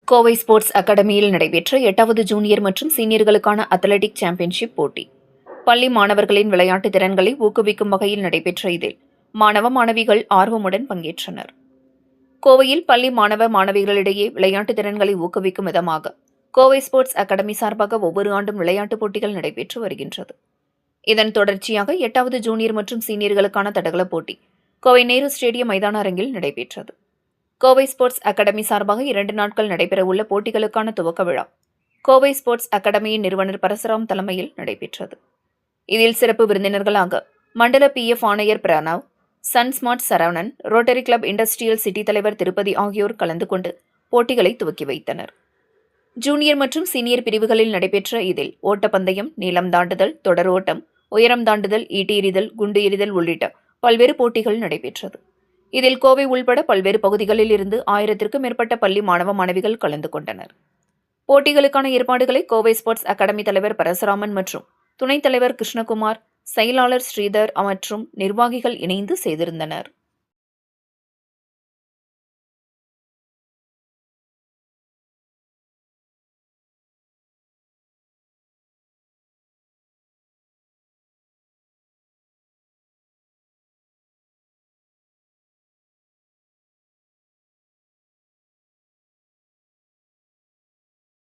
Kovai sports அகாடமியில் நடைபெற்ற 8வது ஜூனியர் மற்றும் சீனியர்களுக்கான அத்லெட்டிக் சாம்பியன்ஷிப் போட்டி. பள்ளி மாணவர்களின் விளையாட்டு திறன்களை ஊக்குவிக்கும் வகையில் நடைபெற்ற இதில் மாணவ மாணவிகள் ஆர்வமுடன் பங்கேற்றனர். கோவையில் பள்ளி மாணவ மாணவிகளிடையே விளையாட்டு திறன்களை ஊக்குவிக்கும் விதமாக கோவை ஸ்போர்ட்ஸ் அகாடமி சார்பாக ஒவ்வொரு ஆண்டும் விளையாட்டுப் போட்டிகள் நடைபெற்று வருகின்றது. இதன் தொடர்ச்சியாக 8வது ஜூனியர் மற்றும் சீனியர்களுக்கான தடகள போட்டி கோவை நேரு ஸ்டேடியம் மைதான அரங்கில் நடைபெற்றது. கோவை ஸ்போர்ட்ஸ் அகாடமி சார்பாக 2 நாட்கள் நடைபெறவுள்ள போட்டிகளுக்கான துவக்க விழா கோவை ஸ்போர்ட்ஸ் அகாடமியின் நிறுவனர் பரசுராம் தலைமையில் நடைபெற்றது. இதில் சிறப்பு விருந்தினர்களாக மண்டல PF ஆணையர் Pranav, Sunsmart Saravanan, Rotary Club Industrial City தலைவர் திருப்பதி ஆகியோர் கலந்து கொண்டு போட்டிகளை துவக்கி வைத்தனர். ஜூனியர் மற்றும் சீனியர் பிரிவுகளில் நடைபெற்ற இதில் ஓட்டப்பந்தயம், நீளம் தாண்டுதல், தொடர் ஓட்டம், உயரம் தாண்டுதல், ஈட்டி எறிதல், குண்டு எறிதல் உள்ளிட்ட பல்வேறு போட்டிகள் நடைபெற்றது. இதில் கோவை உள்பட பல்வேறு பகுதிகளில் இருந்து 1000க்கும் மேற்பட்ட பள்ளி மாணவ மாணவிகள் கலந்து கொண்டனர். போட்டிகளுக்கான ஏற்பாடுகளை கோவை ஸ்போர்ட்ஸ் அகாடமி தலைவர் பரசுராமன் மற்றும் துணைத் தலைவர் கிருஷ்ணகுமார், செயலாளர் ஸ்ரீதர் மற்றும் நிர்வாகிகள் இணைந்து செய்திருந்தனர்.